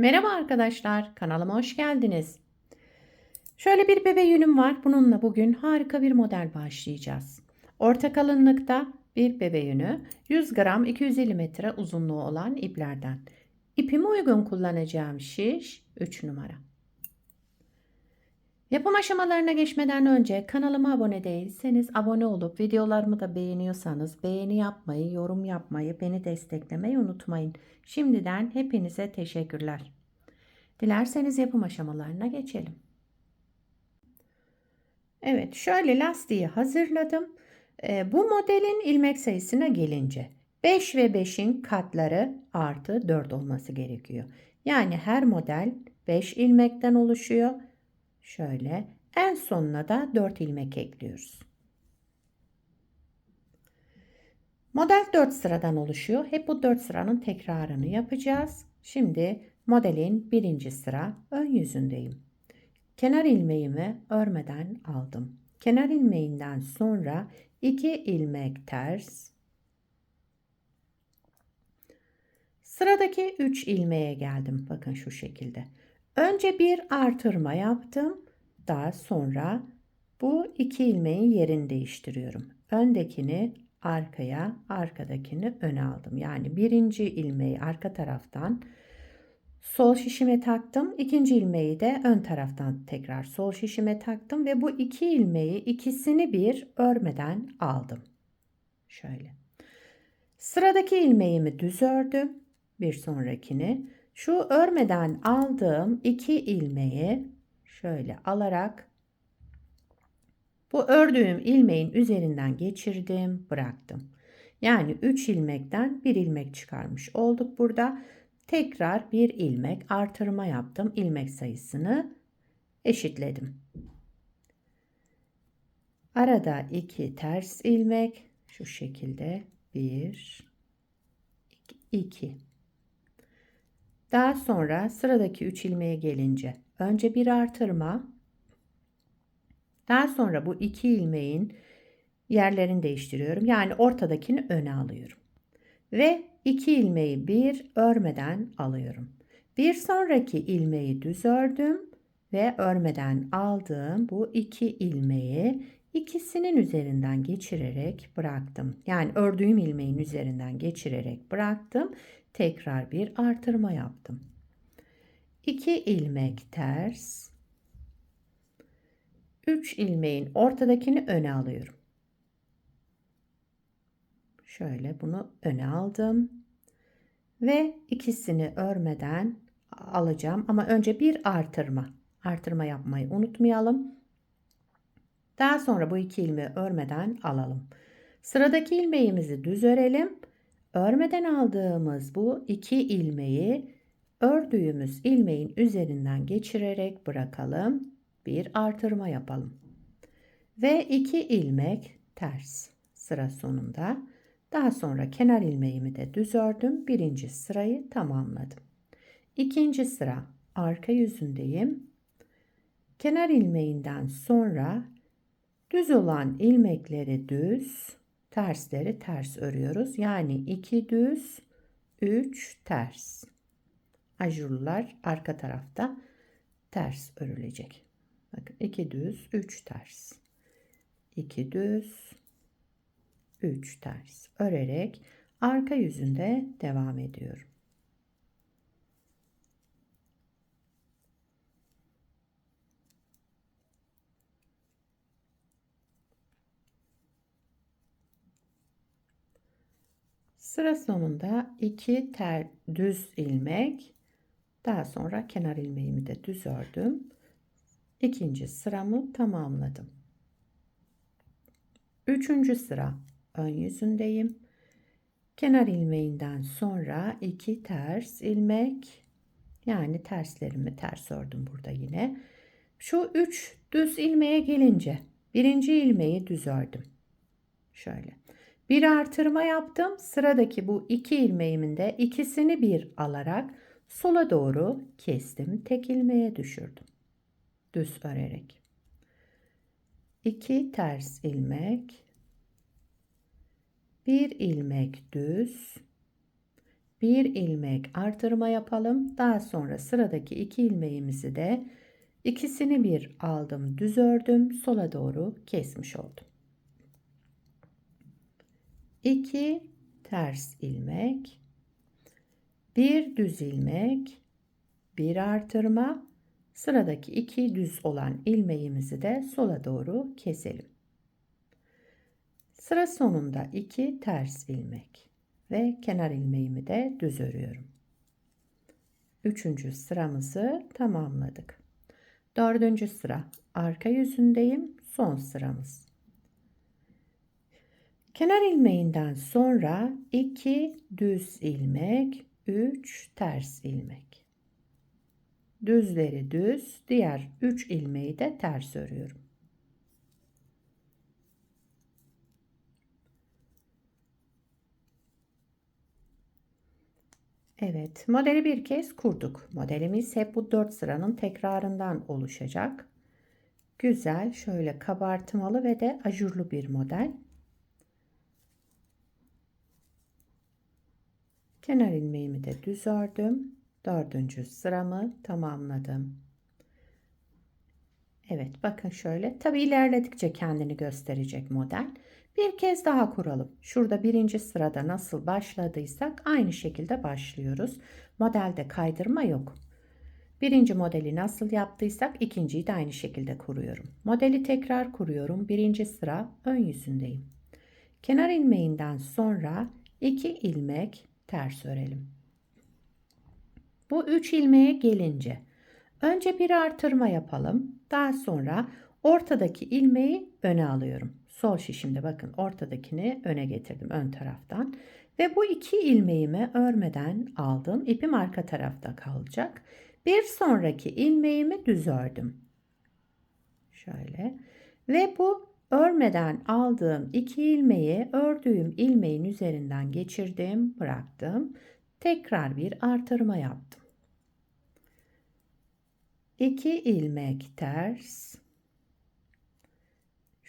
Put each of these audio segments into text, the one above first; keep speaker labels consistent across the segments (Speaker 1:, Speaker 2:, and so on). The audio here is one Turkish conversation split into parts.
Speaker 1: Merhaba arkadaşlar, kanalıma hoş geldiniz. Şöyle bir bebe yünüm var. Bununla bugün harika bir model başlayacağız. Orta kalınlıkta bir bebe yünü, 100 gram 250 metre uzunluğu olan iplerden. İpime uygun kullanacağım şiş 3 numara. Yapım aşamalarına geçmeden önce kanalıma abone değilseniz abone olup videolarımı da beğeniyorsanız beğeni yapmayı, yorum yapmayı, beni desteklemeyi unutmayın. Şimdiden hepinize teşekkürler. Dilerseniz yapım aşamalarına geçelim. Evet, şöyle lastiği hazırladım. Bu modelin ilmek sayısına gelince 5 ve 5'in katları artı 4 olması gerekiyor. Yani her model 5 ilmekten oluşuyor. Şöyle en sonuna da 4 ilmek ekliyoruz. Model 4 sıradan oluşuyor. Hep bu 4 sıranın tekrarını yapacağız. Şimdi modelin birinci sıra ön yüzündeyim. Kenar ilmeğimi örmeden aldım. Kenar ilmeğinden sonra 2 ilmek ters. Sıradaki 3 ilmeğe geldim. Bakın şu şekilde. Önce bir artırma yaptım. Daha sonra bu 2 ilmeğin yerini değiştiriyorum. Öndekini arkaya, arkadakini öne aldım. Yani birinci ilmeği arka taraftan sol şişime taktım. İkinci ilmeği de ön taraftan tekrar sol şişime taktım ve bu iki ilmeği ikisini bir örmeden aldım. Şöyle. Sıradaki ilmeğimi düz ördüm. Bir sonrakini şu örmeden aldığım iki ilmeği şöyle alarak bu ördüğüm ilmeğin üzerinden geçirdim, bıraktım. Yani 3 ilmekten bir ilmek çıkarmış olduk burada. Tekrar bir ilmek artırma yaptım. İlmek sayısını eşitledim. Arada 2 ters ilmek şu şekilde 1 2. Daha sonra sıradaki 3 ilmeğe gelince önce bir artırma, daha sonra bu 2 ilmeğin yerlerini değiştiriyorum. Yani ortadakini öne alıyorum. Ve 2 ilmeği bir örmeden alıyorum. Bir sonraki ilmeği düz ördüm ve örmeden aldığım bu 2 ilmeği ikisinin üzerinden geçirerek bıraktım. Yani ördüğüm ilmeğin üzerinden geçirerek bıraktım. Tekrar bir artırma yaptım. 2 ilmek ters, 3 ilmeğin ortadakini öne alıyorum. Şöyle bunu öne aldım. Ve ikisini örmeden alacağım. Ama önce bir artırma. Artırma yapmayı unutmayalım. Daha sonra bu iki ilmeği örmeden alalım. Sıradaki ilmeğimizi düz örelim. Örmeden aldığımız bu iki ilmeği ördüğümüz ilmeğin üzerinden geçirerek bırakalım. Bir artırma yapalım. Ve 2 ilmek ters sıra sonunda. Daha sonra kenar ilmeğimi de düz ördüm. Birinci sırayı tamamladım. İkinci sıra arka yüzündeyim. Kenar ilmeğinden sonra düz olan ilmekleri düz, tersleri ters örüyoruz. Yani 2 düz, 3 ters. Ajurlular arka tarafta ters örülecek. Bakın 2 düz, 3 ters. 2 düz, 3 ters örerek arka yüzünde devam ediyorum. Sıra sonunda 2 düz ilmek, daha sonra kenar ilmeğimi de düz ördüm. İkinci sıramı tamamladım. Üçüncü sıra ön yüzündeyim. Kenar ilmeğinden sonra 2 ters ilmek, yani terslerimi ters ördüm burada yine. Şu 3 düz ilmeğe gelince birinci ilmeği düz ördüm. Şöyle. Bir artırma yaptım. Sıradaki bu 2 ilmeğimin de ikisini bir alarak sola doğru kestim. Tek ilmeğe düşürdüm. Düz örerek. 2 ters ilmek, bir ilmek düz, Bir ilmek artırma yapalım. Daha sonra sıradaki 2 ilmeğimizi de ikisini bir aldım, düz ördüm, sola doğru kesmiş oldum. 2 ters ilmek, bir düz ilmek, bir artırma, sıradaki 2 düz olan ilmeğimizi de sola doğru keselim. Sıra sonunda 2 ters ilmek ve kenar ilmeğimi de düz örüyorum. 3. sıramızı tamamladık. 4. sıra arka yüzündeyim. Son sıramız. Kenar ilmeğinden sonra 2 düz ilmek, 3 ters ilmek. Düzleri düz, diğer 3 ilmeği de ters örüyorum. Evet, modeli bir kez kurduk. Modelimiz hep bu 4 sıranın tekrarından oluşacak. Güzel, şöyle kabartmalı ve de ajurlu bir model. Kenar ilmeğimi de düz ördüm. 4. sıramı tamamladım. Evet, bakın şöyle. Tabi ilerledikçe kendini gösterecek model. Bir kez daha kuralım. Şurada 1. sırada nasıl başladıysak aynı şekilde başlıyoruz. Modelde kaydırma yok. 1. modeli nasıl yaptıysak ikinciyi de aynı şekilde kuruyorum. Modeli tekrar kuruyorum. 1. sıra ön yüzündeyim. Kenar ilmeğinden sonra 2 ilmek ters örelim. Bu 3 ilmeğe gelince önce bir artırma yapalım. Daha sonra ortadaki ilmeği öne alıyorum. Sol şişimde bakın ortadakini öne getirdim ön taraftan. Ve bu 2 ilmeğimi örmeden aldım. İpim arka tarafta kalacak. Bir sonraki ilmeğimi düz ördüm. Şöyle. Ve bu örmeden aldığım 2 ilmeği ördüğüm ilmeğin üzerinden geçirdim, bıraktım. Tekrar bir artırma yaptım. 2 ilmek ters.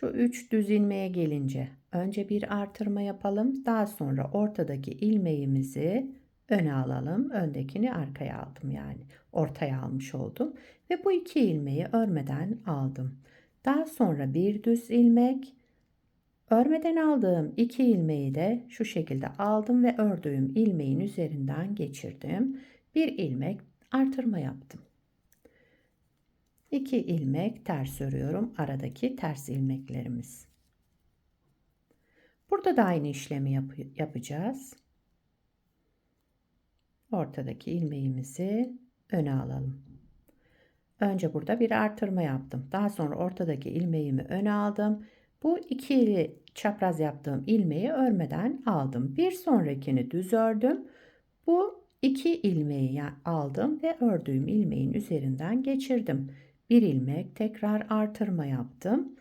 Speaker 1: Şu 3 düz ilmeğe gelince önce bir artırma yapalım. Daha sonra ortadaki ilmeğimizi öne alalım. Öndekini arkaya aldım yani. Ortaya almış oldum. Ve bu 2 ilmeği örmeden aldım. Daha sonra bir düz ilmek. Örmeden aldığım 2 ilmeği de şu şekilde aldım ve ördüğüm ilmeğin üzerinden geçirdim. Bir ilmek artırma yaptım. 2 ilmek ters örüyorum aradaki ters ilmeklerimiz. Burada da aynı işlemi yapacağız. Ortadaki ilmeğimizi öne alalım. Önce burada bir artırma yaptım. Daha sonra ortadaki ilmeğimi öne aldım. Bu ikili çapraz yaptığım ilmeği örmeden aldım. Bir sonrakini düz ördüm. Bu 2 ilmeği aldım ve ördüğüm ilmeğin üzerinden geçirdim. Bir ilmek tekrar artırma yaptım.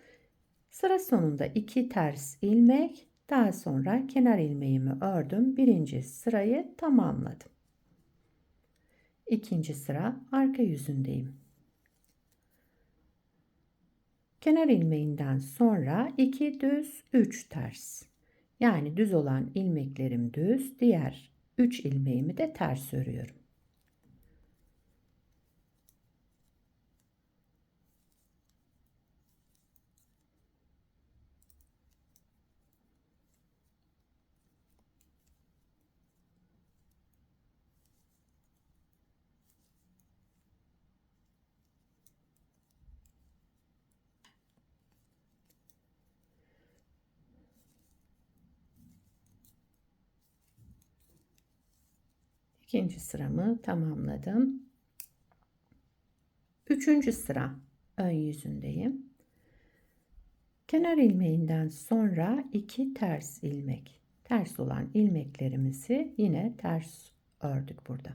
Speaker 1: Sıra sonunda 2 ters ilmek, daha sonra kenar ilmeğimi ördüm. 1. sırayı tamamladım. 2. sıra arka yüzündeyim. Kenar ilmeğinden sonra 2 düz, 3 ters. Yani düz olan ilmeklerim düz, diğer 3 ilmeğimi de ters örüyorum. İkinci sıramı tamamladım. 3. sıra ön yüzündeyim. Kenar ilmeğinden sonra 2 ters ilmek. Ters olan ilmeklerimizi yine ters ördük burada.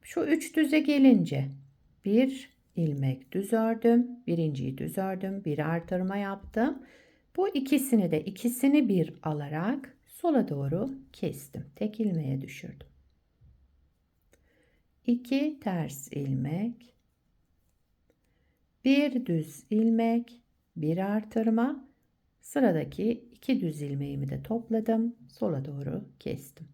Speaker 1: Şu 3 düze gelince bir ilmek düz ördüm. Birinciyi düz ördüm. Bir artırma yaptım. Bu ikisini bir alarak sola doğru kestim. Tek ilmeğe düşürdüm. 2 ters ilmek, bir düz ilmek, bir artırma, sıradaki 2 düz ilmeğimi de topladım, sola doğru kestim.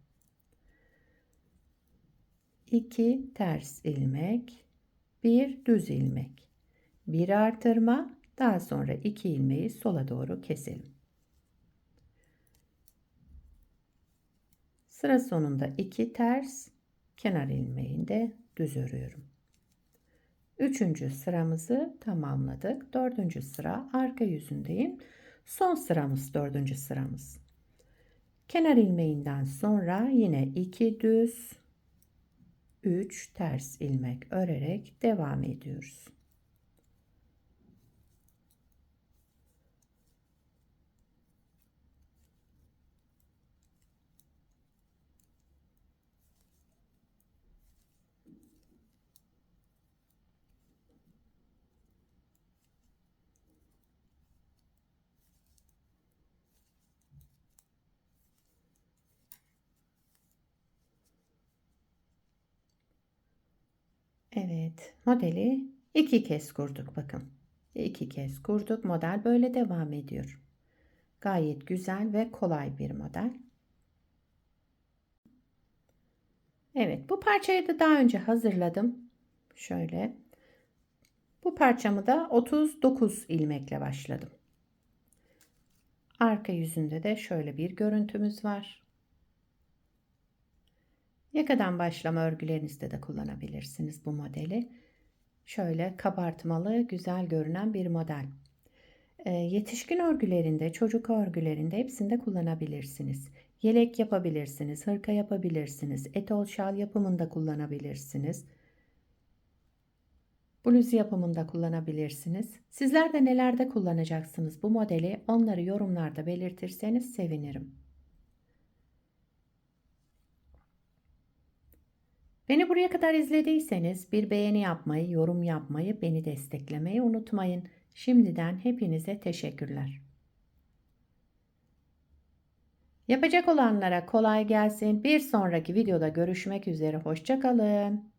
Speaker 1: 2 ters ilmek, 1 düz ilmek, 1 artırma, daha sonra 2 ilmeği sola doğru keselim. Sıra sonunda 2 ters, kenar ilmeğinde düz örüyorum. Üçüncü sıramızı tamamladık. Dördüncü sıra arka yüzündeyim. Son sıramız dördüncü sıramız. Kenar ilmeğinden sonra yine 2 düz, 3 ters ilmek örerek devam ediyoruz. Evet, modeli 2 kez kurduk bakın. 2 kez kurduk. Model böyle devam ediyor. Gayet güzel ve kolay bir model. Evet, bu parçayı da daha önce hazırladım. Şöyle. Bu parçamı da 39 ilmekle başladım. Arka yüzünde de şöyle bir görüntümüz var. Yakadan başlama örgülerinizde de kullanabilirsiniz bu modeli. Şöyle kabartmalı, güzel görünen bir model. Yetişkin örgülerinde, çocuk örgülerinde hepsinde kullanabilirsiniz. Yelek yapabilirsiniz, hırka yapabilirsiniz, etol şal yapımında kullanabilirsiniz. Bluz yapımında kullanabilirsiniz. Sizler de nelerde kullanacaksınız bu modeli? Onları yorumlarda belirtirseniz sevinirim. Beni buraya kadar izlediyseniz bir beğeni yapmayı, yorum yapmayı, beni desteklemeyi unutmayın. Şimdiden hepinize teşekkürler. Yapacak olanlara kolay gelsin. Bir sonraki videoda görüşmek üzere. Hoşça kalın.